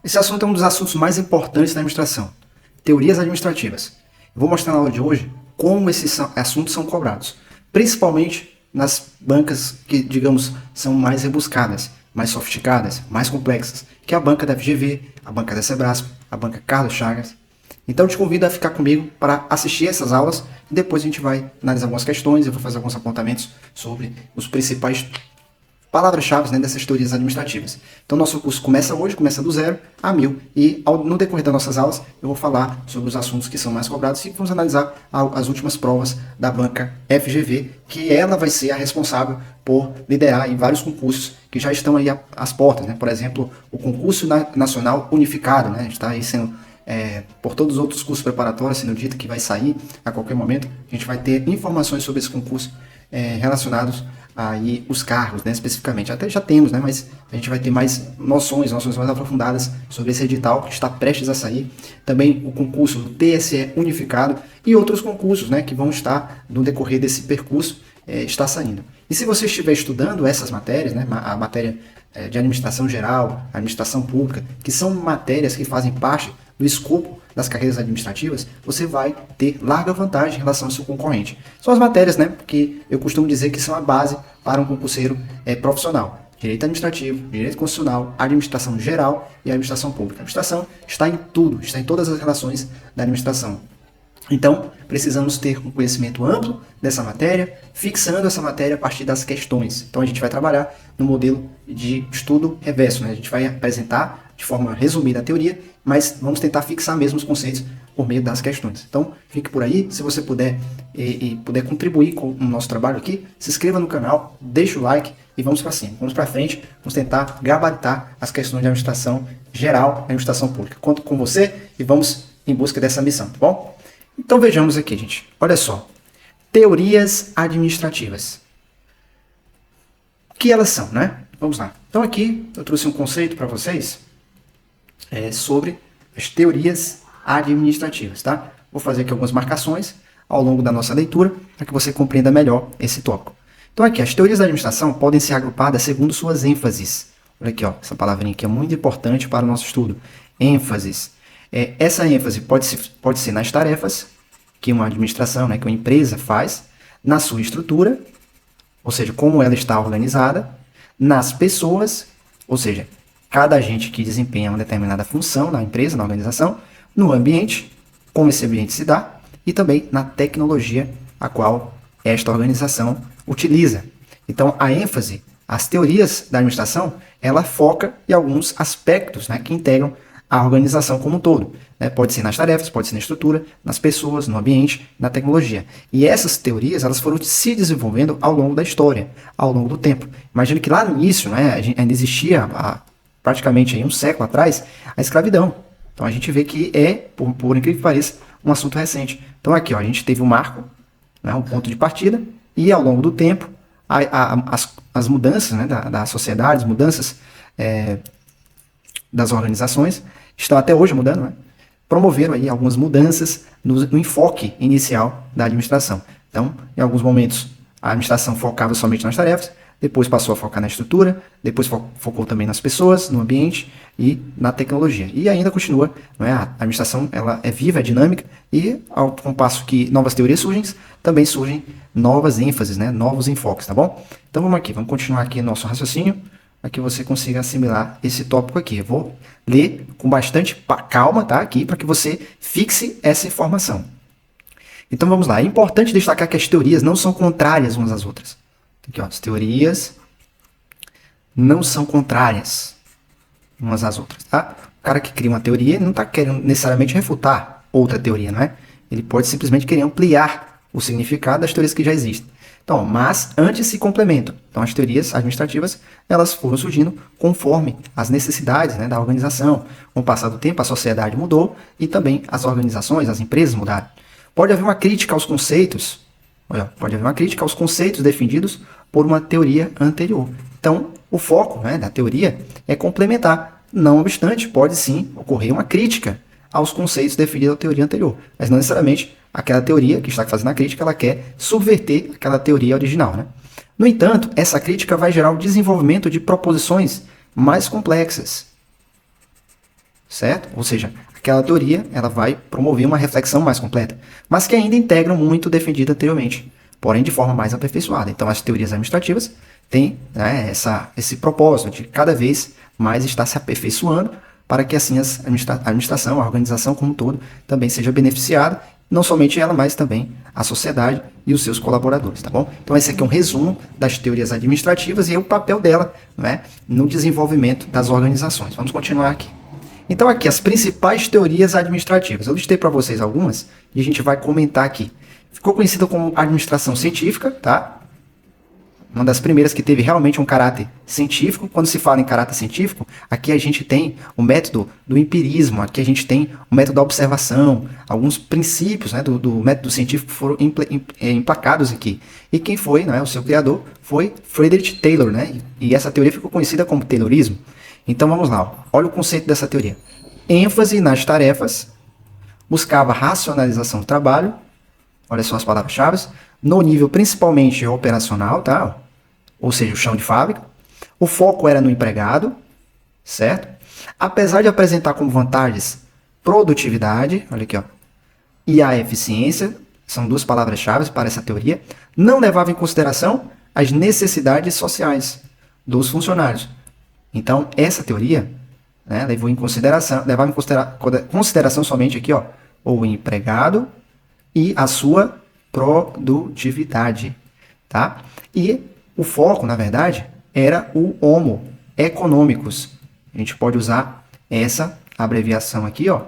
Esse assunto é um dos assuntos mais importantes da administração. Teorias administrativas. Eu vou mostrar na aula de hoje como esses assuntos são cobrados, principalmente nas bancas que, digamos, são mais rebuscadas, mais sofisticadas, mais complexas, que é a banca da FGV, a banca da Sebrasp, a banca Carlos Chagas. Então eu te convido a ficar comigo para assistir essas aulas e depois a gente vai analisar algumas questões, eu vou fazer alguns apontamentos sobre os principais palavras-chave, né, dessas teorias administrativas. Então nosso curso começa hoje, começa do 0 a 1000 e no decorrer das nossas aulas eu vou falar sobre os assuntos que são mais cobrados e vamos analisar as últimas provas da banca FGV, que ela vai ser a responsável por liderar em vários concursos que já estão aí às portas, né? Por exemplo, o concurso nacional unificado, né? A gente está aí sendo por todos os outros cursos preparatórios, sendo dito que vai sair a qualquer momento. A gente vai ter informações sobre esse concurso relacionados aí os cargos, né, especificamente. Até já temos, né, mas a gente vai ter mais noções mais aprofundadas sobre esse edital que está prestes a sair. Também o concurso do TSE unificado e outros concursos, né, que vão estar no decorrer desse percurso está saindo. E se você estiver estudando essas matérias, né, a matéria de administração geral, administração pública, que são matérias que fazem parte do escopo das carreiras administrativas, você vai ter larga vantagem em relação ao seu concorrente. São as matérias, né, que eu costumo dizer que são a base para um concurseiro profissional. Direito administrativo, direito constitucional, administração geral e administração pública. A administração está em tudo, está em todas as relações da administração. Então, precisamos ter um conhecimento amplo dessa matéria, fixando essa matéria a partir das questões. Então, a gente vai trabalhar no modelo de estudo reverso, né? A gente vai apresentar de forma resumida a teoria, mas vamos tentar fixar mesmo os conceitos por meio das questões. Então, fique por aí. Se você puder e puder contribuir com o nosso trabalho aqui, se inscreva no canal, deixa o like e vamos para cima. Vamos para frente, vamos tentar gabaritar as questões de administração geral, administração pública. Conto com você e vamos em busca dessa missão, tá bom? Então vejamos aqui, gente. Olha só. Teorias administrativas. O que elas são, né? Vamos lá. Então aqui eu trouxe um conceito para vocês sobre as teorias administrativas, tá? Vou fazer aqui algumas marcações ao longo da nossa leitura para que você compreenda melhor esse tópico. Então aqui, as teorias da administração podem ser agrupadas segundo suas ênfases. Olha aqui, ó, essa palavrinha aqui é muito importante para o nosso estudo. ênfases. Essa ênfase pode ser nas tarefas que uma administração, né, que uma empresa faz, na sua estrutura, ou seja, como ela está organizada, nas pessoas, ou seja, cada agente que desempenha uma determinada função na empresa, na organização, no ambiente, como esse ambiente se dá, e também na tecnologia a qual esta organização utiliza. Então, a ênfase, as teorias da administração, ela foca em alguns aspectos, né, que integram a organização como um todo. Né? Pode ser nas tarefas, pode ser na estrutura, nas pessoas, no ambiente, na tecnologia. E essas teorias elas foram se desenvolvendo ao longo da história, ao longo do tempo. Imagina que lá no início, né, ainda existia praticamente aí um século atrás a escravidão. Então a gente vê que por incrível que pareça, um assunto recente. Então aqui ó, a gente teve um marco, né, um ponto de partida, e ao longo do tempo as mudanças, né, da sociedade, as mudanças das organizações, estão até hoje mudando, né? Promoveram aí algumas mudanças no enfoque inicial da administração. Então, em alguns momentos, a administração focava somente nas tarefas, depois passou a focar na estrutura, depois focou também nas pessoas, no ambiente e na tecnologia. E ainda continua, não é? A administração ela é viva, é dinâmica, e ao passo que novas teorias surgem, também surgem novas ênfases, né? Novos enfoques, tá bom? Então vamos aqui, vamos continuar aqui nosso raciocínio, para que você consiga assimilar esse tópico aqui. Eu vou ler com bastante calma, tá? Aqui, para que você fixe essa informação. Então vamos lá. É importante destacar que as teorias não são contrárias umas às outras. Aqui, ó, as teorias não são contrárias umas às outras, tá? O cara que cria uma teoria não está querendo necessariamente refutar outra teoria, não é? Ele pode simplesmente querer ampliar o significado das teorias que já existem. Então, mas antes se complementam. Então, as teorias administrativas elas foram surgindo conforme as necessidades, né, da organização. Com o passar do tempo, a sociedade mudou e também as organizações, as empresas mudaram. Pode haver uma crítica aos conceitos, defendidos por uma teoria anterior. Então, o foco, né, da teoria é complementar. Não obstante, pode sim ocorrer uma crítica aos conceitos definidos da teoria anterior, mas não necessariamente aquela teoria que está fazendo a crítica, ela quer subverter aquela teoria original, né? No entanto, essa crítica vai gerar o desenvolvimento de proposições mais complexas. certo? Ou seja, aquela teoria ela vai promover uma reflexão mais completa, mas que ainda integram muito o defendido anteriormente, porém de forma mais aperfeiçoada. Então, as teorias administrativas têm, né, esse propósito de cada vez mais estar se aperfeiçoando para que assim a administração, a organização como um todo, também seja beneficiada, não somente ela, mas também a sociedade e os seus colaboradores, tá bom? Então esse aqui é um resumo das teorias administrativas e o papel dela, né, no desenvolvimento das organizações. Vamos continuar aqui. Então aqui as principais teorias administrativas. Eu listei para vocês algumas e a gente vai comentar aqui. Ficou conhecida como administração científica, tá? Uma das primeiras que teve realmente um caráter científico. Quando se fala em caráter científico, aqui a gente tem o método do empirismo, aqui a gente tem o método da observação, alguns princípios, né, do método científico foram emplacados aqui. E quem foi, né, o seu criador, foi Frederick Taylor, né, e essa teoria ficou conhecida como Taylorismo. Então vamos lá, olha o conceito dessa teoria. ênfase nas tarefas, buscava racionalização do trabalho, olha só as palavras-chave, no nível principalmente operacional, tá? Ou seja, o chão de fábrica. O foco era no empregado, certo? Apesar de apresentar como vantagens produtividade, olha aqui, ó, e a eficiência, são duas palavras-chave para essa teoria, não levava em consideração as necessidades sociais dos funcionários. Então, essa teoria, né, levava em consideração somente aqui, ó, o empregado e a sua produtividade, tá? E o foco, na verdade, era o homo economicus. A gente pode usar essa abreviação aqui, ó,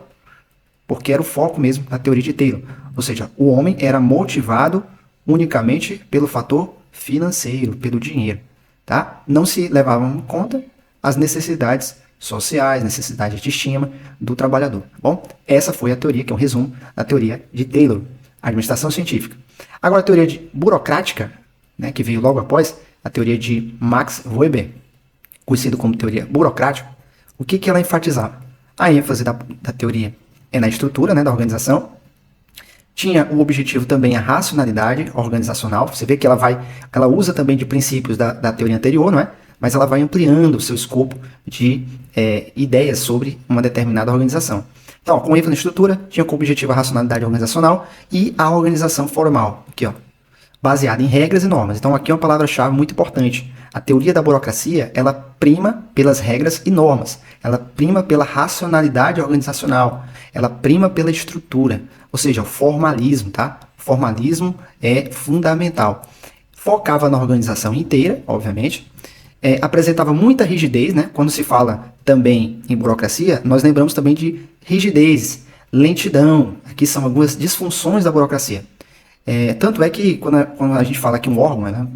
porque era o foco mesmo da teoria de Taylor. Ou seja, o homem era motivado unicamente pelo fator financeiro, pelo dinheiro, tá? Não se levavam em conta as necessidades sociais, necessidades de estima do trabalhador, tá bom? Essa foi a teoria, que é um resumo da teoria de Taylor, administração científica. Agora, a teoria burocrática, né, que veio logo após, a teoria de Max Weber, conhecido como teoria burocrática, o que ela enfatizava? A ênfase da teoria é na estrutura, né, da organização. Tinha o objetivo também a racionalidade organizacional. Você vê que ela usa também de princípios da teoria anterior, não é? Mas ela vai ampliando o seu escopo de ideias sobre uma determinada organização. Então, ó, com ênfase na estrutura, tinha como objetivo a racionalidade organizacional e a organização formal, aqui, ó, baseada em regras e normas. Então, aqui é uma palavra-chave muito importante. A teoria da burocracia, ela prima pelas regras e normas. Ela prima pela racionalidade organizacional. Ela prima pela estrutura. Ou seja, o formalismo, tá? O formalismo é fundamental. Focava na organização inteira, obviamente. Apresentava muita rigidez, né? Quando se fala também em burocracia, nós lembramos também de rigidez, lentidão. Aqui são algumas disfunções da burocracia. Tanto é que quando a gente fala que um órgão, né,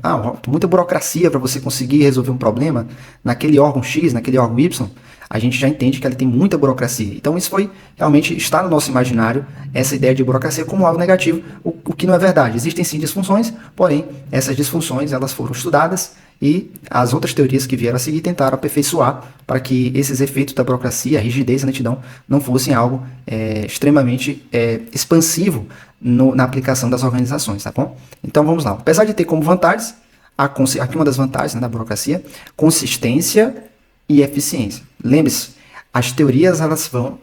muita burocracia para você conseguir resolver um problema naquele órgão X, naquele órgão Y, a gente já entende que ele tem muita burocracia. Então isso foi realmente, está no nosso imaginário, essa ideia de burocracia como algo negativo, o que não é verdade. Existem sim disfunções, porém essas disfunções elas foram estudadas e as outras teorias que vieram a seguir tentaram aperfeiçoar para que esses efeitos da burocracia, a rigidez e a lentidão não fossem algo extremamente expansivo na aplicação das organizações, tá bom? Então vamos lá. Apesar de ter como vantagens, aqui uma das vantagens, né, da burocracia, consistência e eficiência. Lembre-se, as teorias elas vão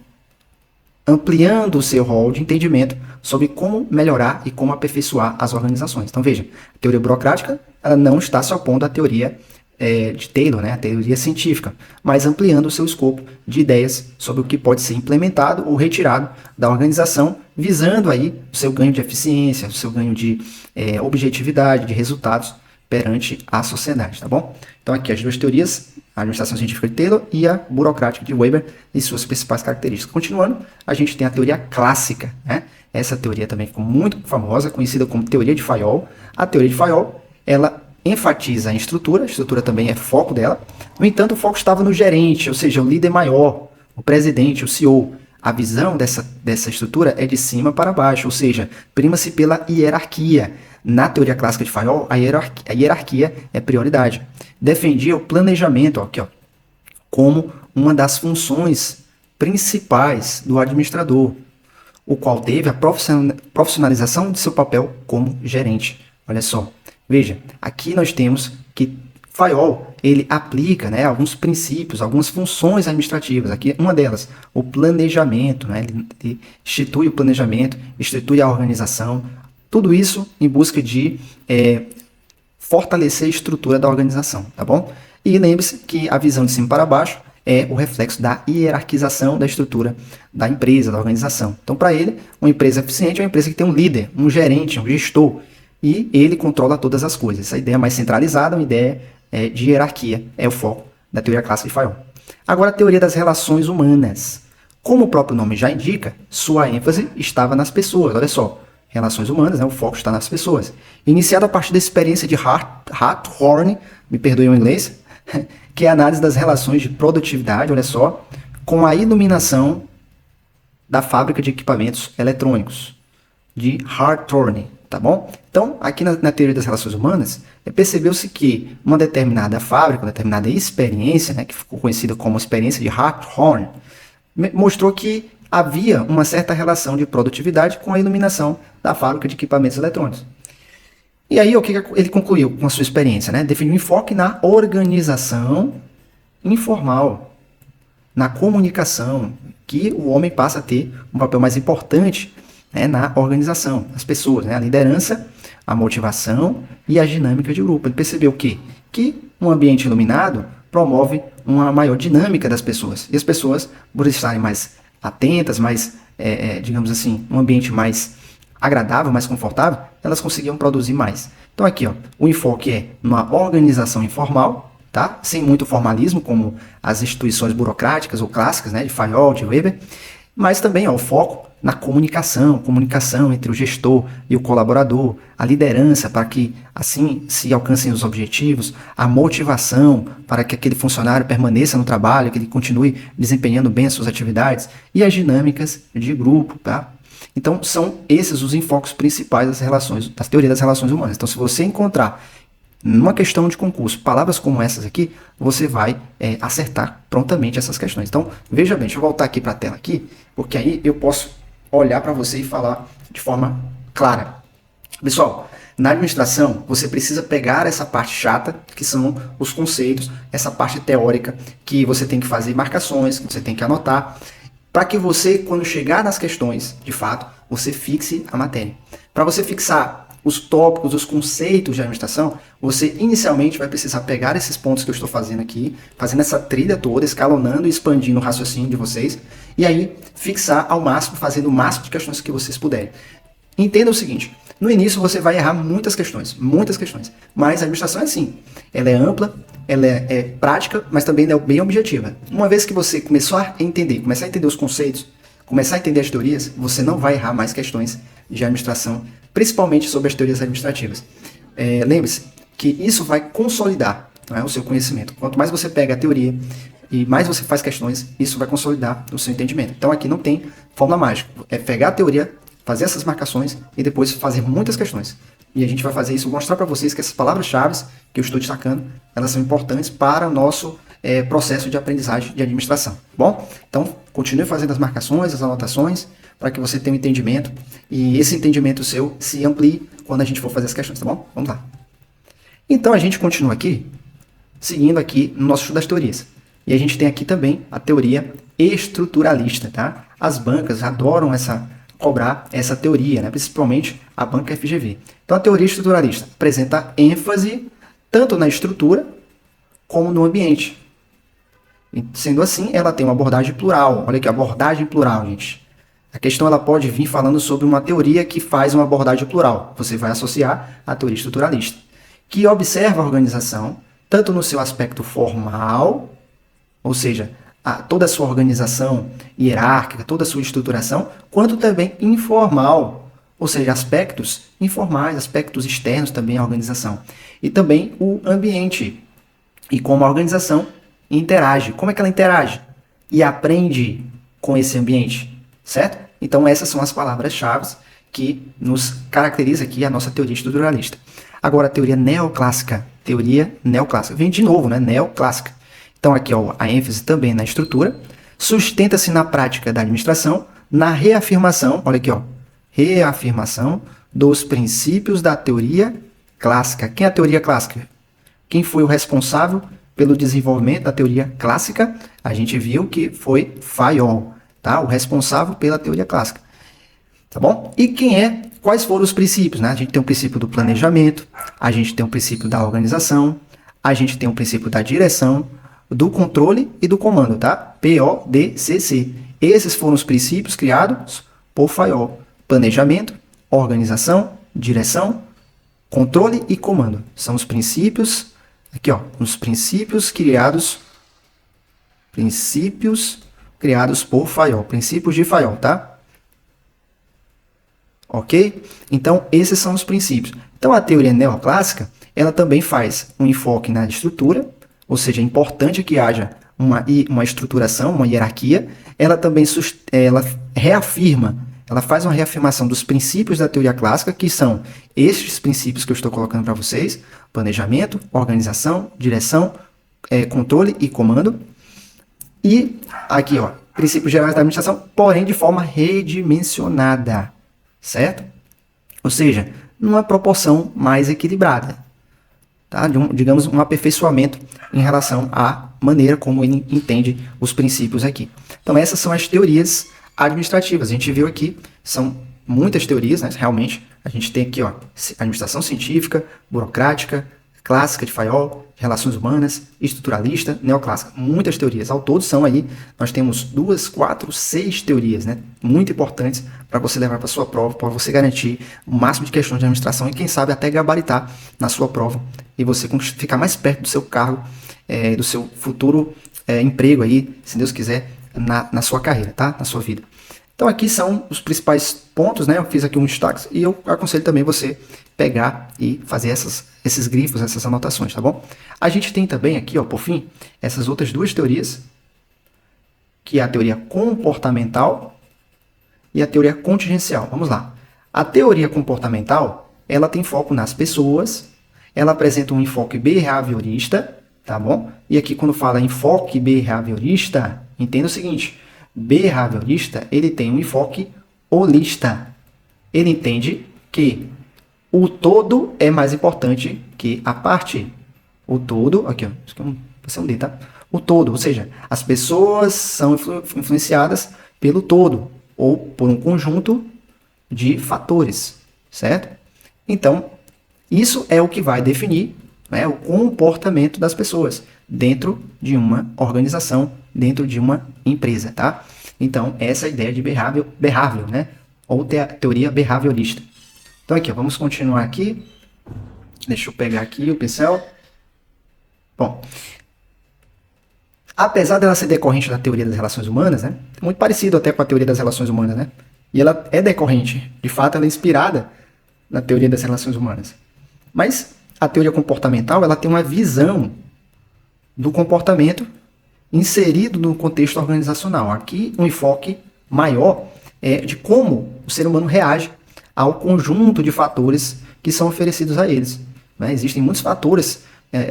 ampliando o seu rol de entendimento sobre como melhorar e como aperfeiçoar as organizações. Então veja, a teoria burocrática ela não está se opondo à teoria de Taylor, né, a teoria científica, mas ampliando o seu escopo de ideias sobre o que pode ser implementado ou retirado da organização, visando aí o seu ganho de eficiência, o seu ganho de objetividade, de resultados perante a sociedade, tá bom? Então aqui as duas teorias, a administração científica de Taylor e a burocrática de Weber e suas principais características. Continuando, a gente tem a teoria clássica, né? Essa teoria também ficou muito famosa, conhecida como teoria de Fayol. A teoria de Fayol, ela enfatiza a estrutura também é foco dela. No entanto, o foco estava no gerente, ou seja, o líder maior, o presidente, o CEO. A visão dessa estrutura é de cima para baixo, ou seja, prima-se pela hierarquia. Na teoria clássica de Fayol, a hierarquia é prioridade. Defendia o planejamento, aqui, ó, como uma das funções principais do administrador, o qual teve a profissionalização de seu papel como gerente. Olha só, veja, aqui nós temos que Fayol ele aplica, né, alguns princípios, algumas funções administrativas. Aqui, uma delas, o planejamento, né, ele institui o planejamento, institui a organização, tudo isso em busca de fortalecer a estrutura da organização, tá bom? E lembre-se que a visão de cima para baixo é o reflexo da hierarquização da estrutura da empresa, da organização. Então, para ele, uma empresa eficiente é uma empresa que tem um líder, um gerente, um gestor, e ele controla todas as coisas. Essa ideia mais centralizada, uma ideia de hierarquia, é o foco da teoria clássica de Fayol. Agora, a teoria das relações humanas. Como o próprio nome já indica, sua ênfase estava nas pessoas. Olha só, relações humanas, né, o foco está nas pessoas. Iniciado a partir da experiência de Hawthorne, me perdoe o inglês, que é a análise das relações de produtividade, olha só, com a iluminação da fábrica de equipamentos eletrônicos, de Hawthorne, tá bom? Então, aqui na teoria das relações humanas, percebeu-se que uma determinada fábrica, uma determinada experiência, né, que ficou conhecida como experiência de Hawthorne, mostrou que havia uma certa relação de produtividade com a iluminação da fábrica de equipamentos eletrônicos. E aí, o que ele concluiu com a sua experiência? Né? Definiu um enfoque na organização informal, na comunicação, que o homem passa a ter um papel mais importante, né, na organização, as pessoas, né? A liderança, a motivação e a dinâmica de grupo. Ele percebeu que um ambiente iluminado promove uma maior dinâmica das pessoas. E as pessoas, por estarem mais atentas, mais, digamos assim, um ambiente mais agradável, mais confortável, elas conseguiam produzir mais. Então aqui, ó, o enfoque é numa organização informal, tá? Sem muito formalismo, como as instituições burocráticas ou clássicas, né, de Fayol, de Weber, mas também, ó, o foco na comunicação entre o gestor e o colaborador, a liderança para que assim se alcancem os objetivos, a motivação para que aquele funcionário permaneça no trabalho, que ele continue desempenhando bem as suas atividades, e as dinâmicas de grupo, tá? Então, são esses os enfoques principais das teorias das relações humanas. Então, se você encontrar numa questão de concurso palavras como essas aqui, você vai acertar prontamente essas questões. Então, veja bem, deixa eu voltar aqui para a tela aqui, porque aí eu posso olhar para você e falar de forma clara. Pessoal, na administração, você precisa pegar essa parte chata, que são os conceitos, essa parte teórica, que você tem que fazer marcações, que você tem que anotar, para que você, quando chegar nas questões, de fato, você fixe a matéria. Para você fixar os tópicos, os conceitos de administração, você inicialmente vai precisar pegar esses pontos que eu estou fazendo aqui, fazendo essa trilha toda, escalonando e expandindo o raciocínio de vocês, e aí fixar ao máximo, fazendo o máximo de questões que vocês puderem. Entenda o seguinte, no início você vai errar muitas questões, mas a administração é assim, ela é ampla, ela é prática, mas também é bem objetiva. Uma vez que você começar a entender os conceitos, começar a entender as teorias, você não vai errar mais questões de administração, principalmente sobre as teorias administrativas. Lembre-se que isso vai consolidar, não é, o seu conhecimento. Quanto mais você pega a teoria e mais você faz questões, isso vai consolidar o seu entendimento. Então aqui não tem fórmula mágica. É pegar a teoria, fazer essas marcações e depois fazer muitas questões. E a gente vai fazer isso, mostrar para vocês que essas palavras-chave que eu estou destacando, elas são importantes para o nosso processo de aprendizagem de administração. Bom, então continue fazendo as marcações, as anotações, para que você tenha um entendimento e esse entendimento seu se amplie quando a gente for fazer as questões, tá bom? Vamos lá. Então a gente continua aqui, seguindo aqui no nosso estudo das teorias. E a gente tem aqui também a teoria estruturalista, tá? As bancas adoram cobrar essa teoria, né? Principalmente a banca FGV. Então a teoria estruturalista apresenta ênfase tanto na estrutura como no ambiente. E, sendo assim, ela tem uma abordagem plural. Olha aqui, abordagem plural, gente. A questão ela pode vir falando sobre uma teoria que faz uma abordagem plural. Você vai associar a teoria estruturalista, que observa a organização tanto no seu aspecto formal, ou seja, toda a sua organização hierárquica, toda a sua estruturação, quanto também informal, ou seja, aspectos informais, aspectos externos também à organização. E também o ambiente, e como a organização interage. Como é que ela interage? E aprende com esse ambiente, certo? Então essas são as palavras-chave que nos caracteriza aqui a nossa teoria estruturalista. Agora a teoria neoclássica. Vem de novo, né? Neoclássica. Então aqui, ó, a ênfase também na estrutura, sustenta-se na prática da administração, na reafirmação, olha aqui, ó, reafirmação dos princípios da teoria clássica. Quem é a teoria clássica? Quem foi o responsável pelo desenvolvimento da teoria clássica, a gente viu que foi Fayol, tá? O responsável pela teoria clássica. Tá bom? E quais foram os princípios, né? A gente tem o princípio do planejamento, a gente tem o princípio da organização, a gente tem o princípio da direção, do controle e do comando, tá? PODCC. Esses foram os princípios criados por Fayol. Planejamento, organização, direção, controle e comando. São os princípios, aqui ó, os princípios criados por Fayol. Princípios de Fayol, tá? Ok? Então, esses são os princípios. Então, a teoria neoclássica, ela também faz um enfoque na estrutura, ou seja, é importante que haja uma estruturação, uma hierarquia. Ela também ela faz uma reafirmação dos princípios da teoria clássica, que são estes princípios que eu estou colocando para vocês: planejamento, organização, direção, controle e comando. E aqui, ó, princípios gerais da administração, porém de forma redimensionada. Certo? Ou seja, numa proporção mais equilibrada. Tá? Digamos, um aperfeiçoamento em relação à maneira como ele entende os princípios aqui. Então, essas são as teorias administrativas. A gente viu aqui, são muitas teorias, né? Realmente, a gente tem aqui, ó, administração científica, burocrática, clássica de Fayol, relações humanas, estruturalista, neoclássica. Muitas teorias. Ao todo são aí, nós temos 2, 4, 6 teorias, né? Muito importantes para você levar para sua prova, para você garantir o máximo de questões de administração e quem sabe até gabaritar na sua prova e você ficar mais perto do seu cargo, do seu futuro emprego aí, se Deus quiser, na sua carreira, tá? Na sua vida. Então aqui são os principais pontos, né? Eu fiz aqui um destaque e eu aconselho também você pegar e fazer esses grifos, essas anotações, tá bom? A gente tem também aqui, ó, por fim, essas outras duas teorias, que é a teoria comportamental e a teoria contingencial. Vamos lá. A teoria comportamental, ela tem foco nas pessoas, ela apresenta um enfoque behaviorista, tá bom? E aqui quando fala enfoque behaviorista, entenda o seguinte: behaviorista, ele tem um enfoque holista. Ele entende que o todo é mais importante que a parte. O todo, aqui ó, isso aqui vai ser um D, tá? O todo, ou seja, as pessoas são influenciadas pelo todo, ou por um conjunto de fatores, certo? Então, isso é o que vai definir, né, o comportamento das pessoas dentro de uma organização, dentro de uma empresa, tá? Então, essa é a ideia de behavior, né? Ou teoria behaviorista. Então, aqui, ó, vamos continuar aqui. Deixa eu pegar aqui o pincel. Bom, apesar dela ser decorrente da teoria das relações humanas, né? Muito parecido até com a teoria das relações humanas, né? E ela é decorrente, de fato, ela é inspirada na teoria das relações humanas. Mas a teoria comportamental, ela tem uma visão do comportamento inserido no contexto organizacional. Aqui, um enfoque maior é de como o ser humano reage ao conjunto de fatores que são oferecidos a eles, né? Existem muitos fatores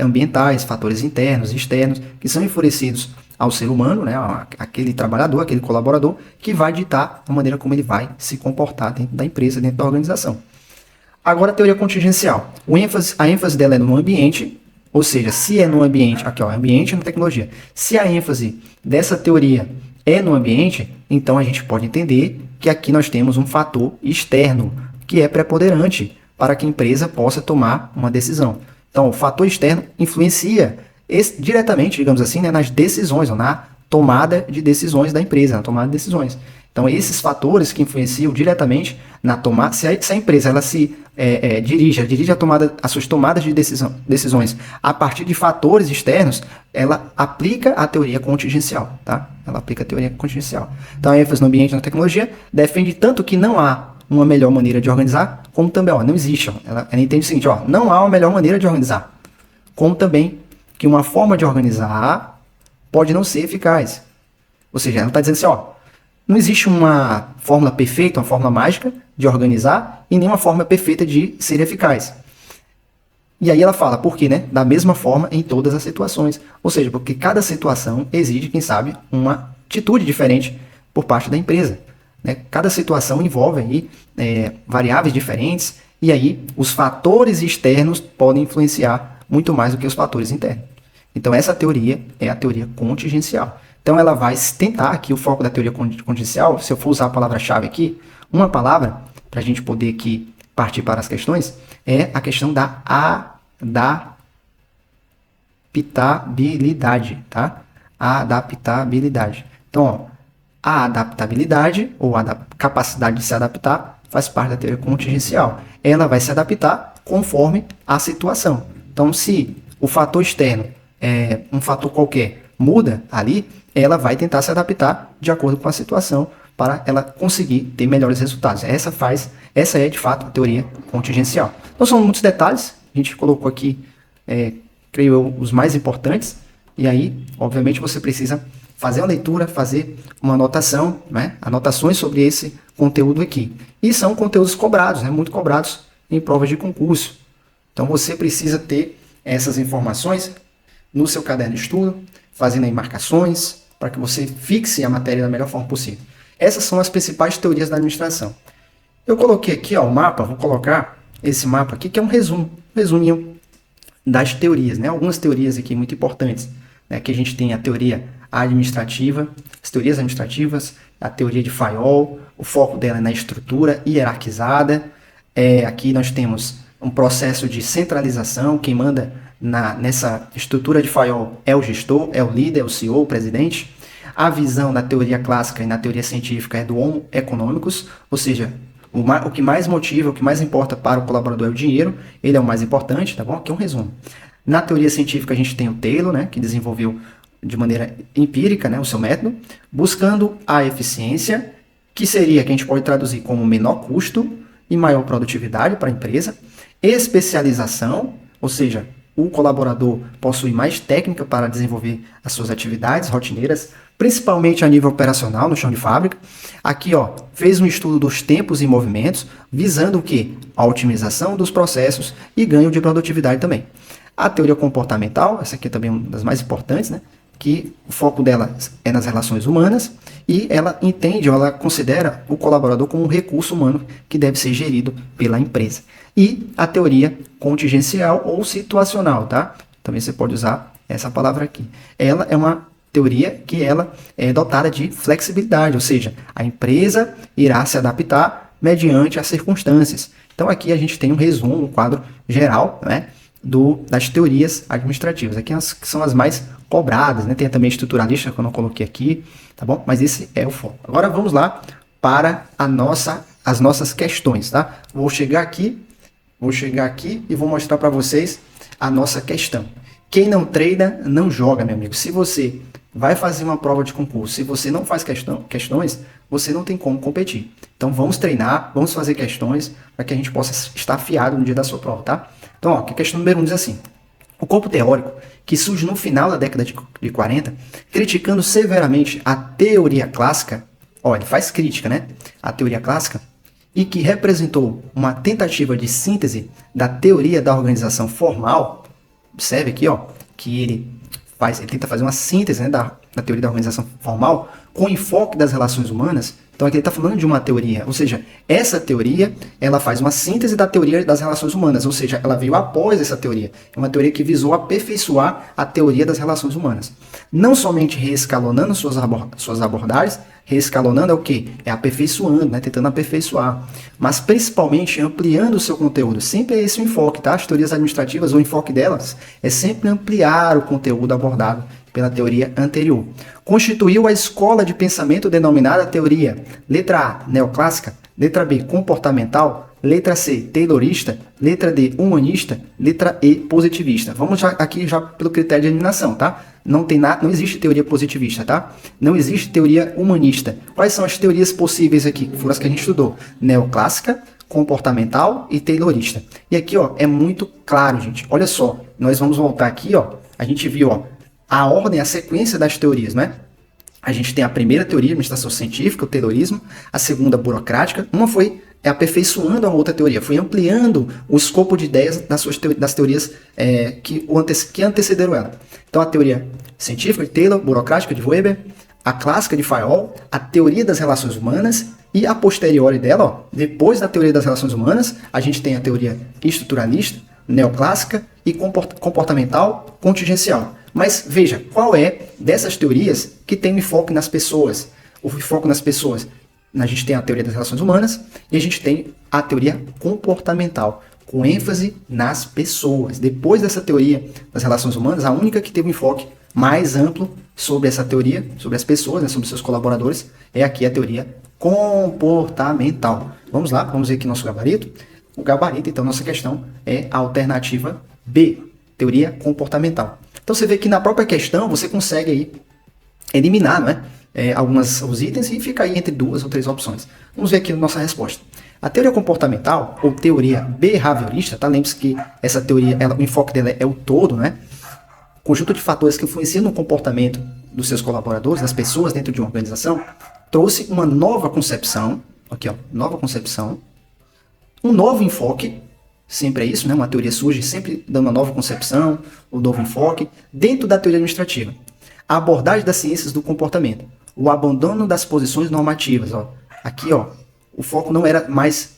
ambientais, fatores internos e externos, que são oferecidos ao ser humano, né? Aquele trabalhador, aquele colaborador, que vai ditar a maneira como ele vai se comportar dentro da empresa, dentro da organização. Agora, a teoria contingencial. A ênfase dela é no ambiente, ou seja, se é no ambiente, aqui ó, ambiente na tecnologia, se a ênfase dessa teoria é no ambiente, então a gente pode entender que aqui nós temos um fator externo que é preponderante para que a empresa possa tomar uma decisão. Então, o fator externo influencia diretamente, digamos assim, né, nas decisões, ou na tomada de decisões da empresa, na tomada de decisões. Então, esses fatores que influenciam diretamente na tomada, se a empresa ela se dirige as suas tomadas de decisões a partir de fatores externos, ela aplica a teoria contingencial, tá? Ela aplica a teoria contingencial. Então, a ênfase no ambiente e na tecnologia defende tanto que não há uma melhor maneira de organizar, como também, ó, não existe. Ó, ela entende o seguinte, ó, não há uma melhor maneira de organizar, como também que uma forma de organizar pode não ser eficaz. Ou seja, ela está dizendo assim, ó, não existe uma fórmula perfeita, uma fórmula mágica de organizar e nem uma forma perfeita de ser eficaz. E aí ela fala, por quê, né? Da mesma forma em todas as situações. Ou seja, porque cada situação exige, quem sabe, uma atitude diferente por parte da empresa, né? Cada situação envolve aí, variáveis diferentes e aí os fatores externos podem influenciar muito mais do que os fatores internos. Então, essa teoria é a teoria contingencial. Então, ela vai tentar, aqui o foco da teoria contingencial, se eu for usar a palavra-chave aqui, uma palavra, para a gente poder aqui partir para as questões, é a questão da adaptabilidade, tá? A adaptabilidade. Então, ó, a adaptabilidade, ou a capacidade de se adaptar, faz parte da teoria contingencial. Ela vai se adaptar conforme a situação. Então, se o fator externo, um fator qualquer, muda ali, ela vai tentar se adaptar de acordo com a situação para ela conseguir ter melhores resultados. Essa é, de fato, a teoria contingencial. Então, são muitos detalhes. A gente colocou aqui, creio eu, os mais importantes. E aí, obviamente, você precisa fazer uma leitura, fazer uma anotação, né? Anotações sobre esse conteúdo aqui. E são conteúdos cobrados, né? Muito cobrados em provas de concurso. Então, você precisa ter essas informações no seu caderno de estudo, fazendo aí marcações, para que você fixe a matéria da melhor forma possível. Essas são as principais teorias da administração. Eu coloquei aqui o mapa, vou colocar esse mapa aqui, que é um resuminho das teorias, né? Algumas teorias aqui muito importantes, né? Que a gente tem a teoria administrativa, as teorias administrativas, a teoria de Fayol, o foco dela é na estrutura hierarquizada. Aqui nós temos um processo de centralização, quem manda nessa estrutura de Fayol é o gestor, é o líder, é o CEO, o presidente. A visão da teoria clássica e na teoria científica é do homo economicus, ou seja, o que mais motiva, o que mais importa para o colaborador é o dinheiro, ele é o mais importante, tá bom? Aqui é um resumo. Na teoria científica a gente tem o Taylor, né, que desenvolveu de maneira empírica, né, o seu método, buscando a eficiência, que seria, que a gente pode traduzir como menor custo e maior produtividade para a empresa, especialização, ou seja, o colaborador possui mais técnica para desenvolver as suas atividades rotineiras, principalmente a nível operacional, no chão de fábrica. Aqui, fez um estudo dos tempos e movimentos, visando o quê? A otimização dos processos e ganho de produtividade também. A teoria comportamental, essa aqui é também uma das mais importantes, né? Que o foco dela é nas relações humanas e ela entende, ou ela considera o colaborador como um recurso humano que deve ser gerido pela empresa. E a teoria contingencial ou situacional, tá? Também você pode usar essa palavra aqui. Ela é uma teoria que ela é dotada de flexibilidade, ou seja, a empresa irá se adaptar mediante as circunstâncias. Então aqui a gente tem um resumo, um quadro geral, né, das teorias administrativas. Aqui são as mais cobradas, né? Tem também a estruturalista que eu não coloquei aqui, tá bom? Mas esse é o foco. Agora vamos lá para as nossas questões, tá? Vou chegar aqui e vou mostrar para vocês a nossa questão. Quem não treina, não joga, meu amigo. Se você vai fazer uma prova de concurso, se você não faz questões, você não tem como competir. Então vamos treinar, vamos fazer questões para que a gente possa estar afiado no dia da sua prova, tá? Então, a questão número 1 diz assim: o corpo teórico, que surge no final da década de 40, criticando severamente a teoria clássica, ele faz crítica, né? A teoria clássica, e que representou uma tentativa de síntese da teoria da organização formal. Observe aqui, que ele tenta fazer uma síntese, né, da teoria da organização formal com enfoque das relações humanas. Então aqui ele está falando de uma teoria, ou seja, essa teoria ela faz uma síntese da teoria das relações humanas, ou seja, ela veio após essa teoria. É uma teoria que visou aperfeiçoar a teoria das relações humanas. Não somente reescalonando suas abordagens, reescalonando é o quê? É aperfeiçoando, né? Tentando aperfeiçoar, mas principalmente ampliando o seu conteúdo. Sempre é esse o enfoque, tá? As teorias administrativas, o enfoque delas é sempre ampliar o conteúdo abordado pela teoria anterior. Constituiu a escola de pensamento denominada teoria, letra A, neoclássica, letra B, comportamental, letra C, taylorista, letra D, humanista, letra E, positivista. Vamos aqui já pelo critério de eliminação, tá? Não existe teoria positivista, tá? Não existe teoria humanista. Quais são as teorias possíveis aqui? Que foram as que a gente estudou. Neoclássica, comportamental e taylorista. E aqui, é muito claro, gente. Olha só, nós vamos voltar aqui, a gente viu, a ordem, a sequência das teorias, né? A gente tem a primeira teoria, administração científica, o taylorismo, a segunda, burocrática. Uma foi aperfeiçoando a outra teoria, foi ampliando o escopo de ideias das teorias que antecederam ela. Então, a teoria científica de Taylor, burocrática de Weber, a clássica de Fayol, a teoria das relações humanas e a posteriori dela, depois da teoria das relações humanas, a gente tem a teoria estruturalista, neoclássica e comportamental contingencial. Mas veja, qual é dessas teorias que tem um enfoque nas pessoas? O foco nas pessoas. A gente tem a teoria das relações humanas e a gente tem a teoria comportamental, com ênfase nas pessoas. Depois dessa teoria das relações humanas, a única que teve um enfoque mais amplo sobre essa teoria, sobre as pessoas, né, sobre seus colaboradores, é aqui a teoria comportamental. Vamos lá, vamos ver aqui nosso gabarito. O gabarito, então, nossa questão é a alternativa B, teoria comportamental. Então você vê que na própria questão você consegue aí eliminar, não é? Os itens e fica aí entre 2 ou 3 opções. Vamos ver aqui a nossa resposta. A teoria comportamental, ou teoria behaviorista, tá? Lembre-se que essa teoria, o enfoque dela é o todo, né? Conjunto de fatores que influenciam no comportamento dos seus colaboradores, das pessoas dentro de uma organização, trouxe uma nova concepção, aqui ó, nova concepção, um novo enfoque, sempre é isso, né? Uma teoria surge sempre dando uma nova concepção, um novo enfoque, dentro da teoria administrativa. A abordagem das ciências do comportamento, o abandono das posições normativas, ó. Aqui, ó, o foco não era mais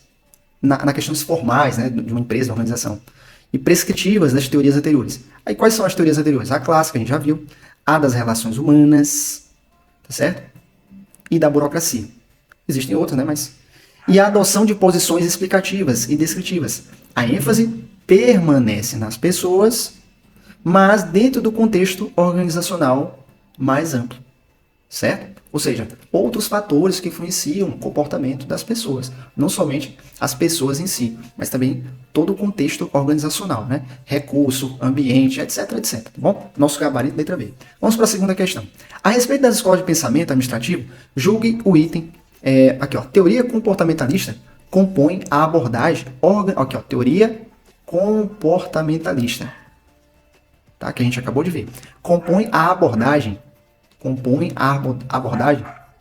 na questões formais, né, de uma empresa, de uma organização, e prescritivas das teorias anteriores. Aí quais são as teorias anteriores? A clássica, a gente já viu, a das relações humanas, tá certo? E da burocracia. Existem outras, né, mas... E a adoção de posições explicativas e descritivas. A ênfase permanece nas pessoas, mas dentro do contexto organizacional mais amplo, certo? Ou seja, outros fatores que influenciam o comportamento das pessoas, não somente as pessoas em si, mas também todo o contexto organizacional, né? Recurso, ambiente, etc, etc. Tá bom? Nosso gabarito, letra B. Vamos para a segunda questão. A respeito das escolas de pensamento administrativo, julgue o item, aqui ó, teoria comportamentalista compõe a abordagem, aqui ó, teoria comportamentalista, tá? Que a gente acabou de ver. Compõe a abordagem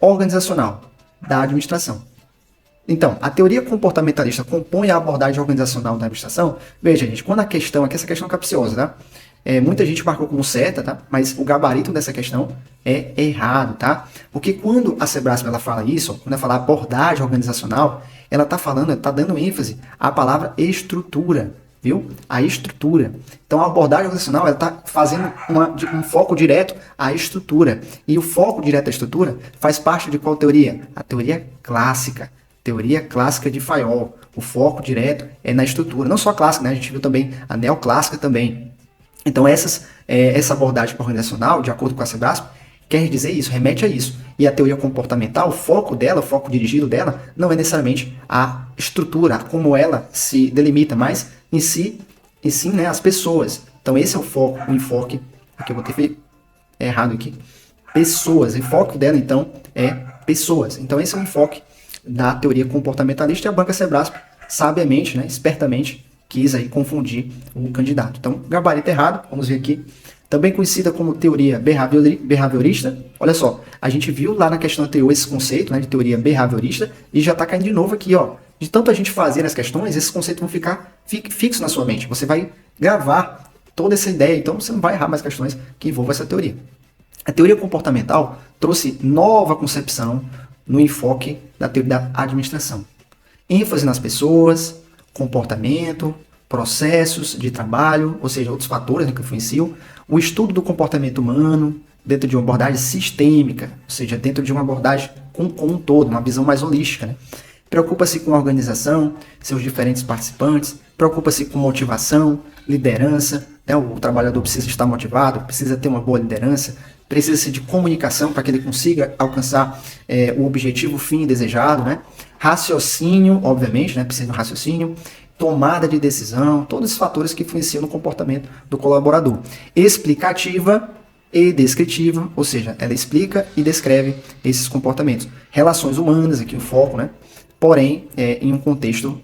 organizacional da administração. Então, a teoria comportamentalista compõe a abordagem organizacional da administração. Veja, gente, quando a questão, aqui essa questão é capciosa, tá? Muita gente marcou como certa, tá? Mas o gabarito dessa questão é errado, tá? Porque quando a Sebrasp ela fala isso, quando ela fala abordagem organizacional, ela está dando ênfase à palavra estrutura, viu? A estrutura. Então, a abordagem organizacional está fazendo um foco direto à estrutura. E o foco direto à estrutura faz parte de qual teoria? A teoria clássica. Teoria clássica de Fayol. O foco direto é na estrutura. Não só a clássica, né? A gente viu também a neoclássica também. Então, essa abordagem organizacional, de acordo com a Sebrasp, quer dizer isso, remete a isso. E a teoria comportamental, o foco dela, o foco dirigido dela, não é necessariamente a estrutura, como ela se delimita, mas em si, né, as pessoas. Então esse é o foco, o enfoque, aqui eu vou ter feito errado aqui, pessoas, o enfoque dela então é pessoas. Então esse é o enfoque da teoria comportamentalista e a banca Sebrasp, sabiamente, né, espertamente, quis aí confundir o candidato. Então, gabarito errado, vamos ver aqui. Também conhecida como teoria behaviorista. Olha só, a gente viu lá na questão anterior esse conceito, né, de teoria behaviorista e já está caindo de novo aqui, ó. De tanto a gente fazer as questões, esses conceitos vão ficar fixos na sua mente. Você vai gravar toda essa ideia, então você não vai errar mais questões que envolvam essa teoria. A teoria comportamental trouxe nova concepção no enfoque da teoria da administração. ênfase nas pessoas, comportamento, processos de trabalho, ou seja, outros fatores, né, que influenciam, o estudo do comportamento humano dentro de uma abordagem sistêmica, ou seja, dentro de uma abordagem com um todo, uma visão mais holística, né? Preocupa-se com a organização, seus diferentes participantes, preocupa-se com motivação, liderança, né? O trabalhador precisa estar motivado, precisa ter uma boa liderança, precisa de comunicação para que ele consiga alcançar o objetivo, o fim desejado, né? Raciocínio, obviamente, né? Precisa de um raciocínio, tomada de decisão, todos os fatores que influenciam no comportamento do colaborador. Explicativa e descritiva, ou seja, ela explica e descreve esses comportamentos. Relações humanas, aqui o foco, né? Porém, em um contexto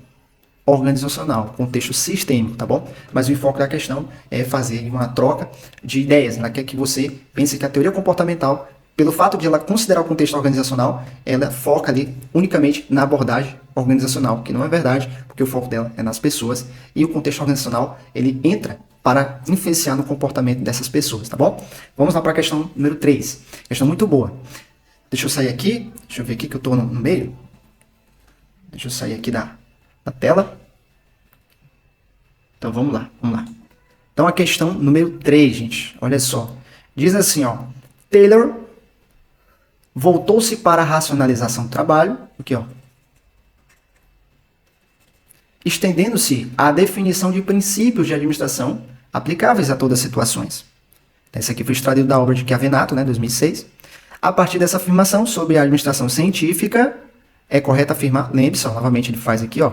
organizacional, contexto sistêmico, tá bom? Mas o enfoque da questão é fazer uma troca de ideias. Ela quer que você pense que a teoria comportamental, pelo fato de ela considerar o contexto organizacional, ela foca ali unicamente na abordagem organizacional, que não é verdade, porque o foco dela é nas pessoas e o contexto organizacional, ele entra para influenciar no comportamento dessas pessoas, tá bom? Vamos lá para a questão número 3. Questão muito boa. Deixa eu sair aqui, deixa eu ver aqui que eu estou no meio. Deixa eu sair aqui da tela. Então vamos lá, vamos lá. Então a questão número 3, gente, olha só. Diz assim, ó, Taylor voltou-se para a racionalização do trabalho, aqui, ó, estendendo-se à definição de princípios de administração aplicáveis a todas as situações. Esse aqui foi extraído da obra de Chiavenato, né, 2006. A partir dessa afirmação sobre a administração científica, é correto afirmar, lembre-se, novamente ele faz aqui, ó,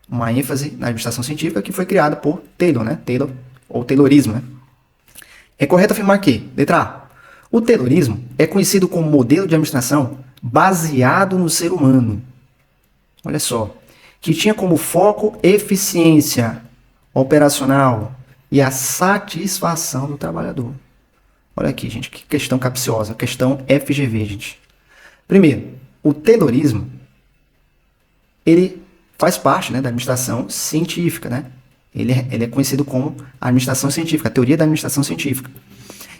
uma ênfase na administração científica que foi criada por Taylor, né, Taylor, ou Taylorismo, né. É correto afirmar que, letra A, o Taylorismo é conhecido como modelo de administração baseado no ser humano. Olha só, que tinha como foco eficiência operacional e a satisfação do trabalhador. Olha aqui, gente, que questão capciosa, questão FGV, gente. Primeiro, o Taylorismo, ele faz parte, né, da administração científica, né? Ele é conhecido como a administração científica, a teoria da administração científica.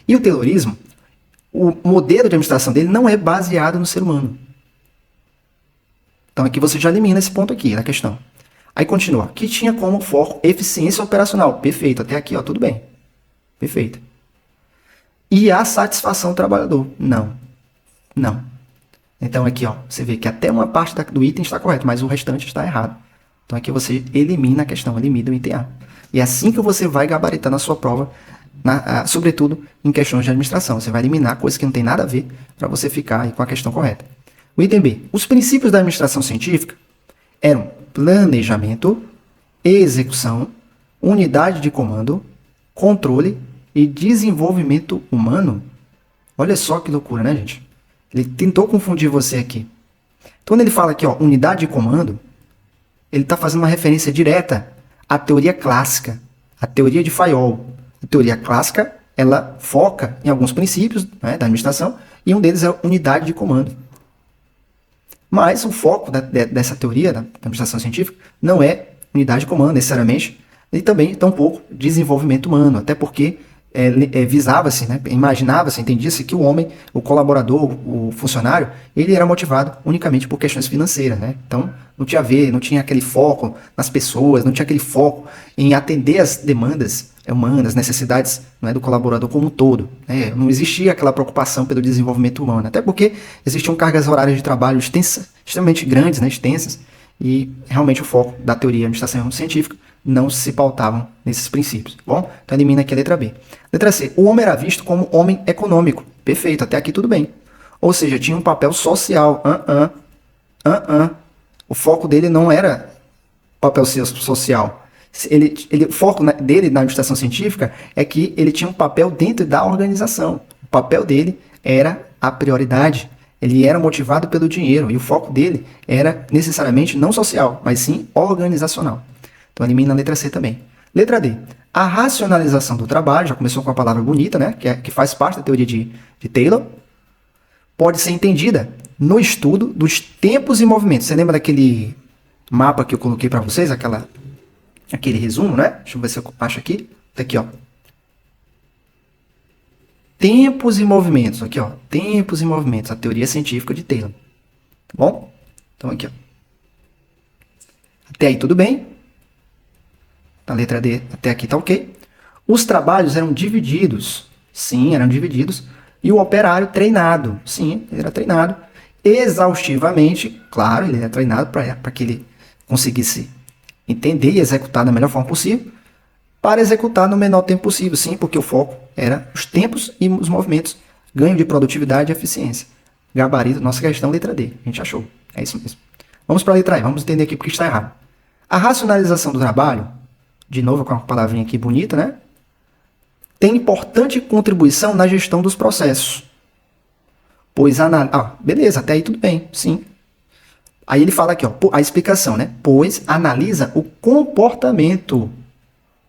E o Taylorismo, o modelo de administração dele não é baseado no ser humano. Então aqui você já elimina esse ponto aqui na questão. Aí continua, que tinha como foco eficiência operacional. Perfeito, até aqui, ó, tudo bem. Perfeito. E a satisfação do trabalhador. Não. Não. Então aqui, ó, você vê que até uma parte do item está correta, mas o restante está errado. Então aqui você elimina a questão, elimina o item A. E é assim que você vai gabaritar na sua prova, sobretudo em questões de administração. Você vai eliminar coisas que não tem nada a ver para você ficar aí com a questão correta. O item B. Os princípios da administração científica eram planejamento, execução, unidade de comando, controle e desenvolvimento humano. Olha só que loucura, né, gente? Ele tentou confundir você aqui. Então, quando ele fala aqui, ó, unidade de comando, ele está fazendo uma referência direta à teoria clássica, à teoria de Fayol. A teoria clássica, ela foca em alguns princípios, né, da administração, e um deles é a unidade de comando. Mas o foco dessa teoria, da administração científica, não é unidade de comando, necessariamente, e também, tampouco, desenvolvimento humano, até porque visava-se, né, imaginava-se, entendia-se que o homem, o colaborador, o funcionário, ele era motivado unicamente por questões financeiras, né? Então, não tinha a ver, não tinha aquele foco nas pessoas, não tinha aquele foco em atender as demandas humanas, necessidades, né, do colaborador como um todo, né? Não existia aquela preocupação pelo desenvolvimento humano, até porque existiam cargas horárias de trabalho extensas, extremamente grandes, né, extensas, e realmente o foco da teoria de administração científica não se pautavam nesses princípios. Bom, então elimina aqui a letra B. Letra C. O homem era visto como homem econômico. Perfeito, até aqui tudo bem. Ou seja, tinha um papel social. O foco dele não era papel social. O foco dele na administração científica é que ele tinha um papel dentro da organização. O papel dele era a prioridade. Ele era motivado pelo dinheiro. E o foco dele era necessariamente não social, mas sim organizacional. Então elimina a letra C também. Letra D. A racionalização do trabalho, já começou com a palavra bonita, né? Que faz parte da teoria de Taylor, pode ser entendida no estudo dos tempos e movimentos. Você lembra daquele mapa que eu coloquei para vocês? Aquele resumo, né? Deixa eu ver se eu acho aqui. Tá aqui, ó. Tempos e movimentos. Aqui, ó. Tempos e movimentos. A teoria científica de Taylor. Tá bom? Então aqui, ó. Até aí tudo bem. Na letra D, até aqui tá ok. Os trabalhos eram divididos. Sim, eram divididos. E o operário treinado. Sim, ele era treinado exaustivamente. Claro, ele era treinado para que ele conseguisse entender e executar da melhor forma possível, para executar no menor tempo possível. Sim, porque o foco era os tempos e os movimentos. Ganho de produtividade e eficiência. Gabarito, nossa questão, letra D. A gente achou. É isso mesmo. Vamos para a letra E. Vamos entender aqui porque está errado. A racionalização do trabalho, de novo com a palavrinha aqui bonita, né? Tem importante contribuição na gestão dos processos. Pois beleza, até aí tudo bem, sim. Aí ele fala aqui, ó, a explicação, né? Pois analisa o comportamento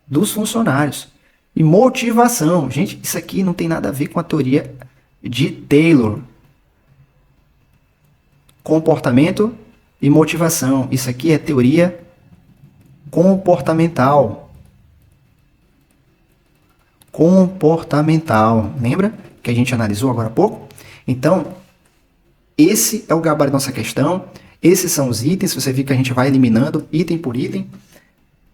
dos funcionários e motivação. Gente, isso aqui não tem nada a ver com a teoria de Taylor. Comportamento e motivação. Isso aqui é teoria comportamental. Comportamental. Lembra que a gente analisou agora há pouco? Então, esse é o gabarito da nossa questão. Esses são os itens. Você viu que a gente vai eliminando item por item.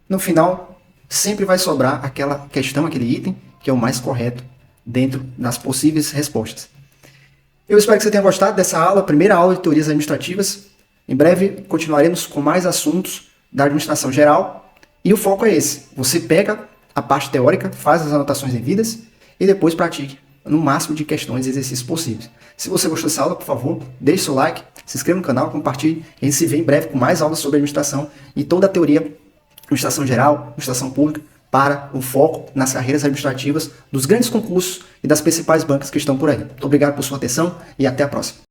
No final, sempre vai sobrar aquela questão, aquele item, que é o mais correto dentro das possíveis respostas. Eu espero que você tenha gostado dessa aula, primeira aula de teorias administrativas. Em breve continuaremos com mais assuntos da administração geral. E o foco é esse. Você pega a parte teórica, faz as anotações devidas e depois pratique no máximo de questões e exercícios possíveis. Se você gostou dessa aula, por favor, deixe seu like, se inscreva no canal, compartilhe. A gente se vê em breve com mais aulas sobre administração e toda a teoria, administração geral, administração pública, para o foco nas carreiras administrativas dos grandes concursos e das principais bancas que estão por aí. Muito obrigado por sua atenção e até a próxima.